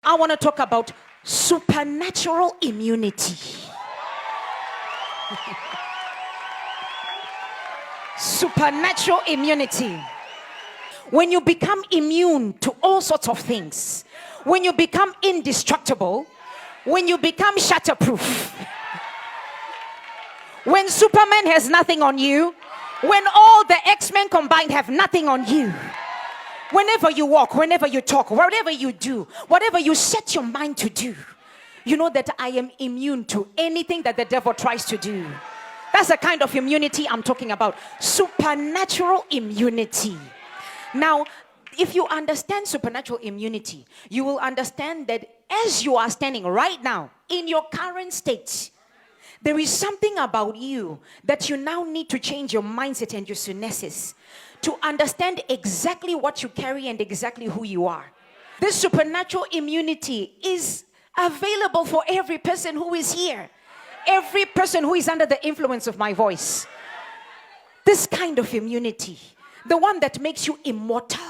I want to talk about supernatural immunity. Supernatural immunity. When you become immune to all sorts of things, when you become indestructible, when you become shatterproof, when Superman has nothing on you, when all the X-Men combined have nothing on you, whenever you walk, whenever you talk, whatever you do, whatever you set your mind to do, you know that I am immune to anything that the devil tries to do. That's the kind of immunity I'm talking about. Supernatural immunity. Now, if you understand supernatural immunity, you will understand that as you are standing right now in your current state, there is something about you that you now need to change your mindset and your synesis to understand exactly what you carry and exactly who you are. This supernatural immunity is available for every person who is here. Every person who is under the influence of my voice. This kind of immunity, the one that makes you immortal.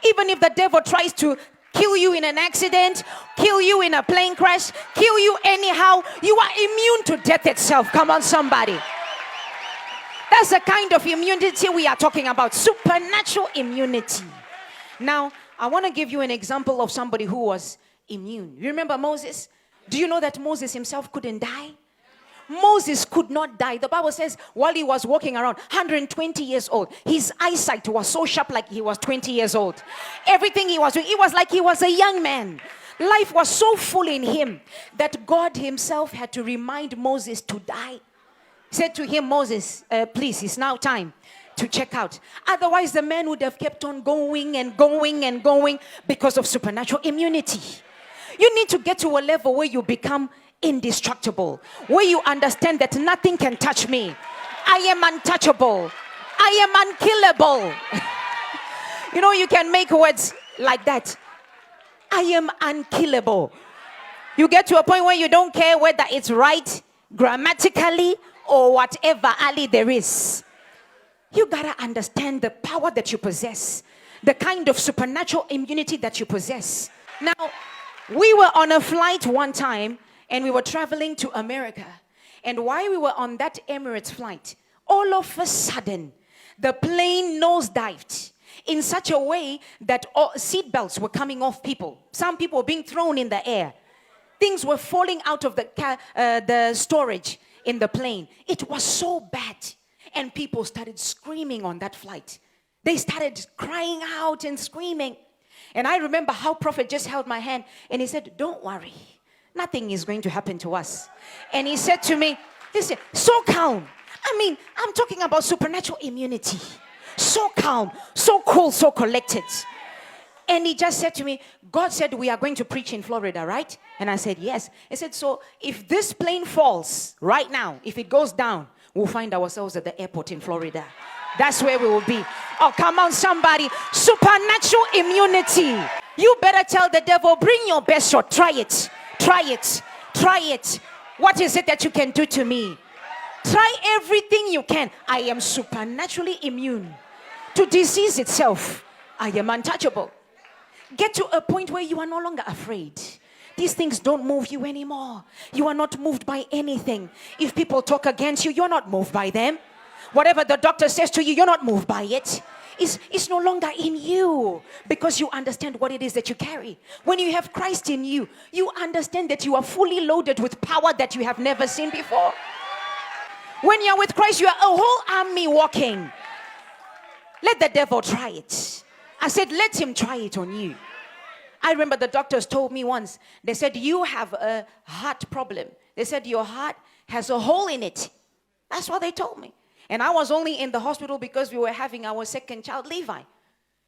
Even if the devil tries to kill you in an accident, kill you in a plane crash, kill you anyhow, you are immune to death itself. Come on, somebody. That's the kind of immunity we are talking about. Supernatural immunity. Now, I want to give you an example of somebody who was immune. You remember Moses? Do you know that Moses himself couldn't die? Moses could not die. The Bible says while he was walking around, 120 years old, his eyesight was so sharp like he was 20 years old. Everything he was doing, it was like he was a young man. Life was so full in him that God himself had to remind Moses to die. He said to him, Moses, please, it's now time to check out. Otherwise, the man would have kept on going and going and going because of supernatural immunity. You need to get to a level where you become indestructible, where you understand that nothing can touch me. I am untouchable. I am unkillable. You know, you can make words like that. I am unkillable. You get to a point where you don't care whether it's right grammatically or whatever Ali there is. You gotta understand the power that you possess, the kind of supernatural immunity that you possess. Now, we were on a flight one time and we were traveling to America. And while we were on that Emirates flight, all of a sudden, the plane nosedived in such a way that seat belts were coming off people. Some people were being thrown in the air. Things were falling out of the storage in the plane. It was so bad. And people started screaming on that flight. They started crying out and screaming. And I remember how Prophet just held my hand and he said, don't worry. Nothing is going to happen to us. And he said to me, listen, so calm. I mean, I'm talking about supernatural immunity. So calm, so cool, so collected. And he just said to me, God said we are going to preach in Florida, right? And I said, yes. He said, so if this plane falls right now, if it goes down, we'll find ourselves at the airport in Florida. That's where we will be. Oh, come on, somebody. Supernatural immunity. You better tell the devil, bring your best shot. Try it. Try it. Try it. What is it that you can do to me? Try everything you can. I am supernaturally immune to disease itself. I am untouchable. Get to a point where you are no longer afraid. These things don't move you anymore. You are not moved by anything. If people talk against you, you're not moved by them. Whatever the doctor says to you, you're not moved by it. It's no longer in you because you understand what it is that you carry. When you have Christ in you, you understand that you are fully loaded with power that you have never seen before. When you're with Christ, you are a whole army walking. Let the devil try it. I said, let him try it on you. I remember the doctors told me once, they said, you have a heart problem. They said, your heart has a hole in it. That's what they told me. And I was only in the hospital because we were having our second child, Levi.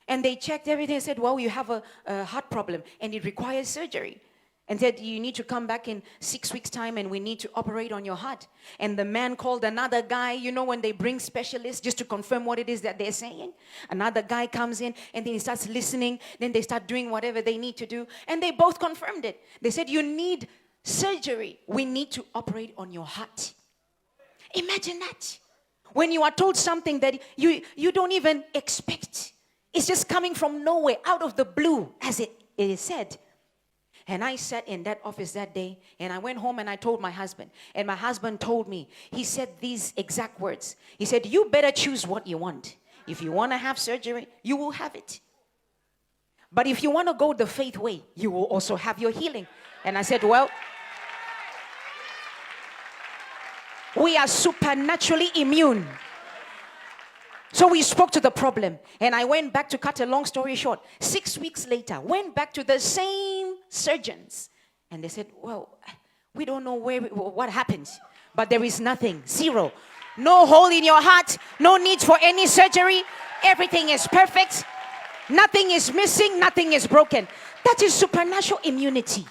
And they checked everything and said, well, you have a heart problem and it requires surgery. And said, you need to come back in 6 weeks' time and we need to operate on your heart. And the man called another guy, you know, when they bring specialists just to confirm what it is that they're saying. Another guy comes in and then he starts listening. Then they start doing whatever they need to do. And they both confirmed it. They said, you need surgery. We need to operate on your heart. Imagine that. When you are told something that you don't even expect. It's just coming from nowhere, out of the blue, as it it is said. And I sat in that office that day, and I went home and I told my husband. And my husband told me, he said these exact words. He said, you better choose what you want. If you want to have surgery, you will have it. But if you want to go the faith way, you will also have your healing. And I said, well, we are supernaturally immune. So we spoke to the problem, and I went back, to cut a long story short. 6 weeks later, went back to the same surgeons, and they said, well, we don't know what happened, but there is nothing, zero. No hole in your heart, no need for any surgery. Everything is perfect. Nothing is missing, nothing is broken. That is supernatural immunity.